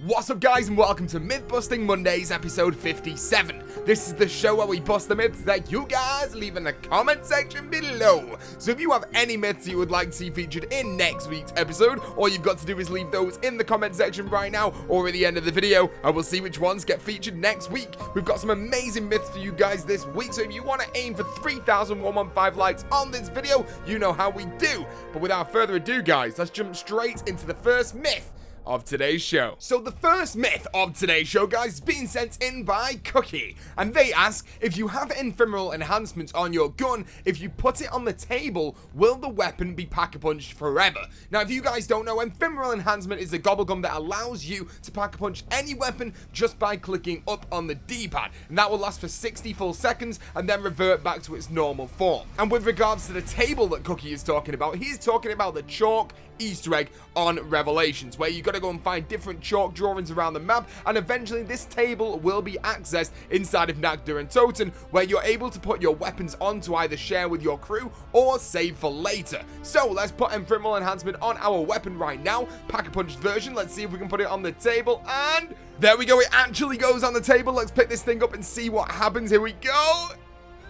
What's up guys and welcome to Myth Busting Mondays episode 57. This is the show where we bust the myths that you guys leave in the comment section below. So if you have any myths you would like to see featured in next week's episode, all you've got to do is leave those in the comment section right now or at the end of the video, and we'll see which ones get featured next week. We've got some amazing myths for you guys this week, so if you want to aim for 3,115 likes on this video, you know how we do. But without further ado guys, let's jump straight into the first myth of today's show. So the first myth of today's show, guys, is being sent in by Cookie, and they ask, if you have ephemeral enhancements on your gun, if you put it on the table, will the weapon be PackAPunched forever? Now, if you guys don't know, ephemeral enhancement is a gobblegum that allows you to PackAPunch any weapon just by clicking up on the D-pad, and that will last for 60 full seconds and then revert back to its normal form. And with regards to the table that Cookie is talking about, he's talking about the chalk Easter egg on Revelations, where you gotta go and find different chalk drawings around the map, and eventually this table will be accessed inside of Nagda and Toten, where you're able to put your weapons on to either share with your crew or save for later. So let's put ephemeral enhancement on our weapon right now, PackAPunched version. Let's see if we can put it on the table, and there we go, it actually goes on the table. Let's pick this thing up and see what happens. Here we go.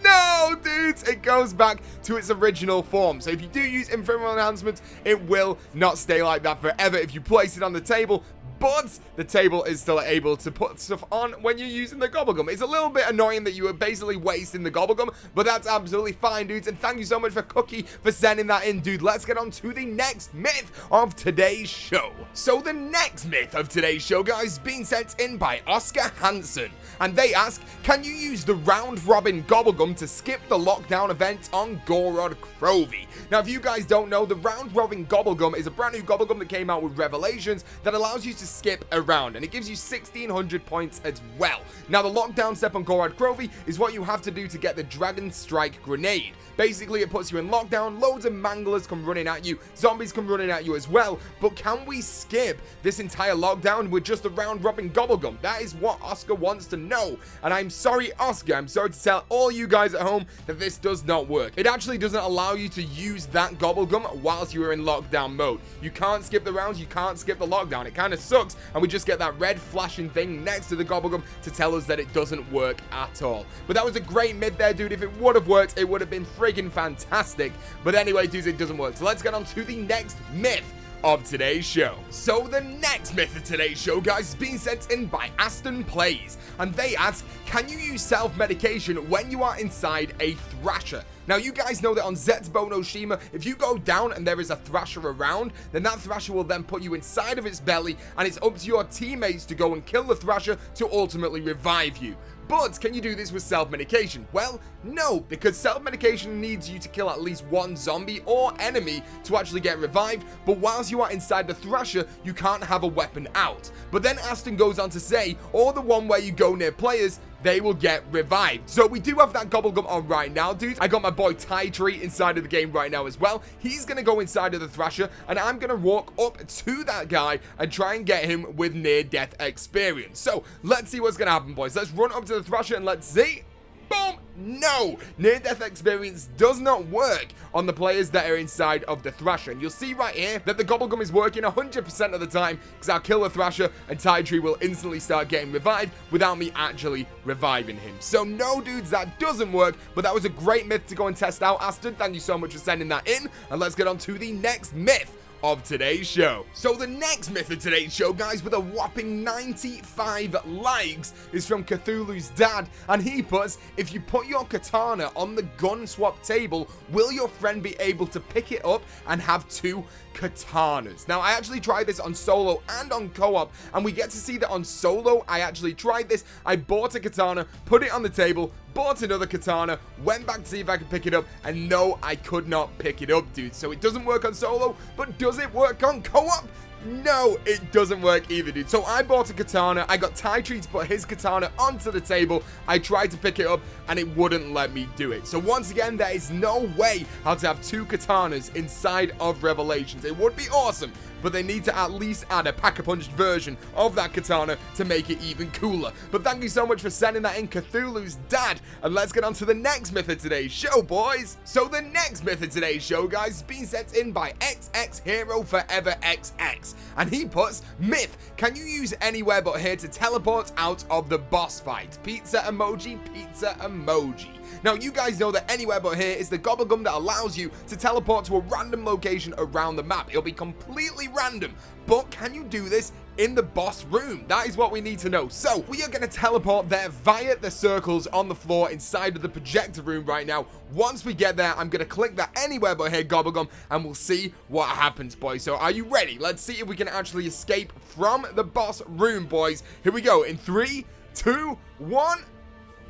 No, dudes, it goes back to its original form. So if you do use ephemeral enhancements, it will not stay like that forever if you place it on the table, but the table is still able to put stuff on when you're using the gobblegum. It's a little bit annoying that you are basically wasting the gobblegum, but that's absolutely fine, dudes, and thank you so much for Cookie for sending that in, dude. Let's get on to the next myth of today's show. So the next myth of today's show, guys, is being sent in by OscarHanson, and they ask, can you use the round-robin gobblegum to skip the lockdown event on Gorod Crovey? Now, if you guys don't know, the round-robin gobblegum is a brand new gobblegum that came out with Revelations that allows you to skip around, and it gives you 1,600 points as well. Now, the lockdown step on Gorod Crovey is what you have to do to get the Dragon Strike Grenade. Basically, it puts you in lockdown, loads of manglers come running at you, zombies come running at you as well, but can we skip this entire lockdown with just a round-robin gobblegum? That is what Oscar wants to know, and I'm sorry, Oscar, I'm sorry to tell all you guys at home that this does not work. It actually doesn't allow you to use that gobblegum whilst you are in lockdown mode. You can't skip the rounds, you can't skip the lockdown. It kind of sucks, and we just get that red flashing thing next to the gobblegum to tell us that it doesn't work at all. But that was a great myth there, dude. If it would have worked, it would have been friggin' fantastic. But anyway, dudes, it doesn't work. So let's get on to the next myth of today's show. So the next myth of today's show, guys, is being sent in by Astin Plays, and they ask, can you use self-medication when you are inside a Thrasher? Now, you guys know that on Zetsubo no Shima, if you go down and there is a Thrasher around, then that Thrasher will then put you inside of its belly, and it's up to your teammates to go and kill the Thrasher to ultimately revive you. But can you do this with self-medication? Well, no, because self-medication needs you to kill at least one zombie or enemy to actually get revived, but whilst you are inside the Thrasher, you can't have a weapon out. But then Astin goes on to say, or the one where you go near players, they will get revived. So we do have that gobblegum on right now, dude. I got my boy Tree inside of the game right now as well. He's gonna go inside of the Thrasher, and I'm gonna walk up to that guy and try and get him with near-death experience. So let's see what's gonna happen, boys. Let's run up to the Thrasher and let's see. Boom! No! Near-death experience does not work on the players that are inside of the Thrasher. And you'll see right here that the gobblegum is working 100% of the time, because I'll kill the Thrasher and Tree will instantly start getting revived without me actually reviving him. So no, dudes, that doesn't work, but that was a great myth to go and test out, Astin. Thank you so much for sending that in, and let's get on to the next myth of today's show. So the next myth of today's show, guys, with a whopping 95 likes, is from Cthulhu's dad, and he puts, if you put your katana on the gun swap table, will your friend be able to pick it up and have two katanas? Now, I actually tried this on solo and on co-op, and we get to see that on solo, I actually tried this. I bought a katana, put it on the table, bought another katana, went back to see if I could pick it up, and no, I could not pick it up, dude. So it doesn't work on solo, but does it work on co-op? No, it doesn't work either, dude. So I bought a katana. I got Tree to put his katana onto the table. I tried to pick it up, and it wouldn't let me do it. So once again, there is no way how to have two katanas inside of Revelations. It would be awesome, but they need to at least add a PackAPunch version of that katana to make it even cooler. But thank you so much for sending that in, Cthulhu's dad, and let's get on to the next myth of today's show, boys. So the next myth of today's show, guys, is being sent in by XX Hero Forever XX, and he puts, myth, can you use anywhere but here to teleport out of the boss fight? Pizza emoji, pizza emoji. Now, you guys know that anywhere but here is the gobblegum that allows you to teleport to a random location around the map. It'll be completely random, but can you do this in the boss room? That is what we need to know. So we are going to teleport there via the circles on the floor inside of the projector room right now. Once we get there, I'm going to click that anywhere but here gobblegum, and we'll see what happens, boys. So are you ready? Let's see if we can actually escape from the boss room, boys. Here we go in 3, 2, 1.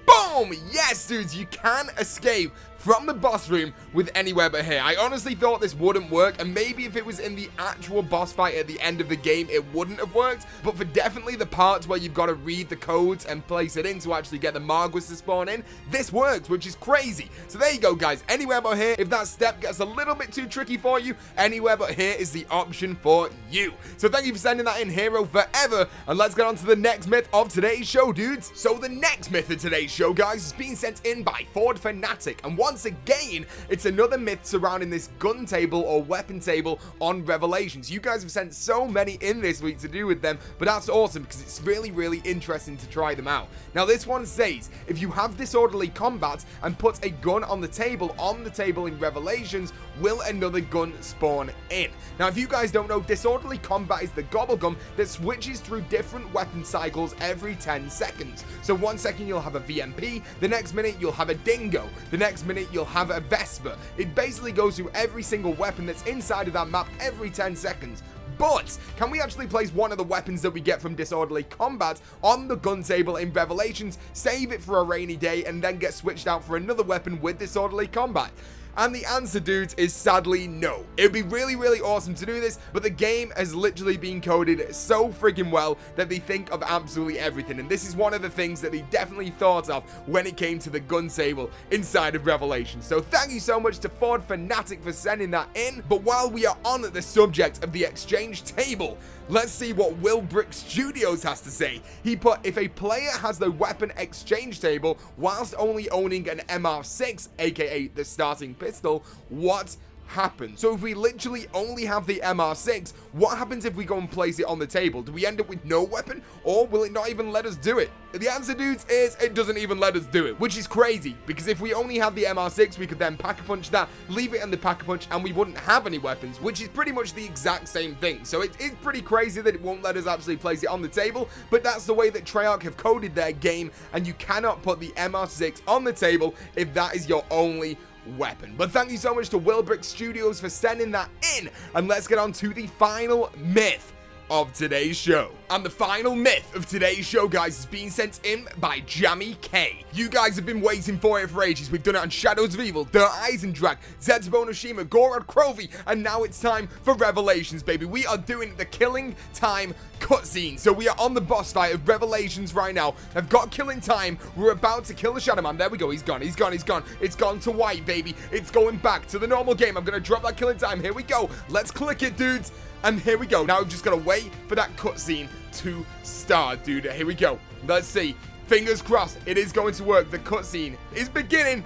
Boom! Yes, dudes, you can escape from the boss room with anywhere but here. I honestly thought this wouldn't work, and maybe if it was in the actual boss fight at the end of the game, it wouldn't have worked, but for definitely the parts where you've got to read the codes and place it in to actually get the Marguas to spawn in, this works, which is crazy. So there you go, guys. Anywhere but here. If that step gets a little bit too tricky for you, anywhere but here is the option for you. So thank you for sending that in, Hero Forever, and let's get on to the next myth of today's show, dudes. So the next myth of today's show, guys, is being sent in by Ford Fanatic, and once again, it's another myth surrounding this gun table or weapon table on Revelations. You guys have sent so many in this week to do with them, but that's awesome because it's really, really interesting to try them out. Now, this one says, if you have disorderly combat and put a gun on the table in Revelations, will another gun spawn in? Now, if you guys don't know, disorderly combat is the gobblegum that switches through different weapon cycles every 10 seconds. So 1 second you'll have a VMP, the next minute you'll have a dingo, the next minute you'll have a Vesper. It basically goes through every single weapon that's inside of that map every 10 seconds. But can we actually place one of the weapons that we get from disorderly combat on the gun table in Revelations, save it for a rainy day, and then get switched out for another weapon with disorderly combat? And the answer, dudes, is sadly no. It would be really, really awesome to do this, but the game has literally been coded so freaking well that they think of absolutely everything. And this is one of the things that they definitely thought of when it came to the gun table inside of Revelation. So thank you so much to Ford Fanatic for sending that in. But while we are on the subject of the exchange table, let's see what Will Brick Studios has to say. He put, if a player has the weapon exchange table whilst only owning an MR6, aka the starting pistol, what happens? So if we literally only have the MR6, what happens if we go and place it on the table? Do we end up with no weapon, or will it not even let us do it? The answer, dudes, is it doesn't even let us do it, which is crazy, because if we only had the MR6, we could then PackAPunch that, leave it in the PackAPunch, and we wouldn't have any weapons, which is pretty much the exact same thing. So it is pretty crazy that it won't let us actually place it on the table, but that's the way that Treyarch have coded their game, and you cannot put the MR6 on the table if that is your only weapon. But thank you so much to Willbrick Studios for sending that in, and let's get on to the final myth of today's show. And the final myth of today's show, guys, is being sent in by Jammy K. You guys have been waiting for it for ages. We've done it on Shadows of Evil, Der Eisendrag, Zetsubo Noshima, Gorod Krovi, and now it's time for Revelations, baby. We are doing the killing time cutscene. So we are on the boss fight of Revelations right now. I've got killing time. We're about to kill the Shadow Man. There we go. He's gone. He's gone. He's gone. It's gone to white, baby. It's going back to the normal game. I'm going to drop that killing time. Here we go. Let's click it, dudes. And here we go. Now we've just got to wait for that cutscene to start, dude. Here we go. Let's see. Fingers crossed. It is going to work. The cutscene is beginning.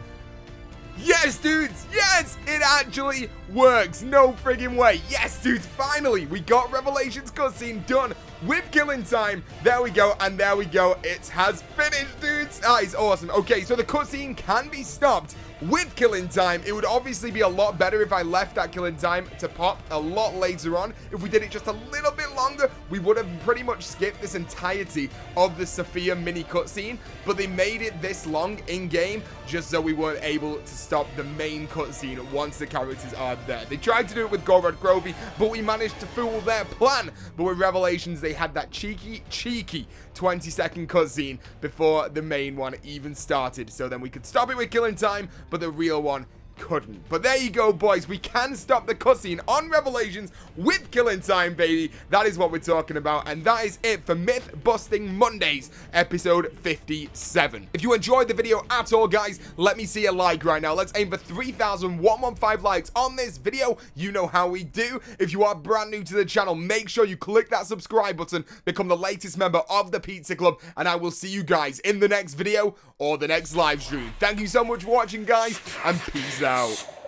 Yes, dudes. Yes, it actually works. No friggin' way. Yes, dudes. Finally, we got Revelations cutscene done with killing time. There we go. And there we go. It has finished, dudes. That is awesome. Okay, so the cutscene can be stopped with killing time. It would obviously be a lot better if I left that killing time to pop a lot later on. If we did it just a little bit longer, we would have pretty much skipped this entirety of the Sophia mini cutscene, but they made it this long in game just so we weren't able to stop the main cutscene once the characters are there. They tried to do it with Gorod Grovey, but we managed to fool their plan. But with Revelations, they had that cheeky 20-second cutscene before the main one even started, so then we could stop it with killing time, but the real one couldn't. But there you go, boys. We can stop the cutscene on Revelations with killing time, baby. That is what we're talking about. And that is it for Myth Busting Mondays, episode 57. If you enjoyed the video at all, guys, let me see a like right now. Let's aim for 3,115 likes on this video. You know how we do. If you are brand new to the channel, make sure you click that subscribe button, become the latest member of the Pizza Club, and I will see you guys in the next video or the next live stream. Thank you so much for watching, guys, and peace out.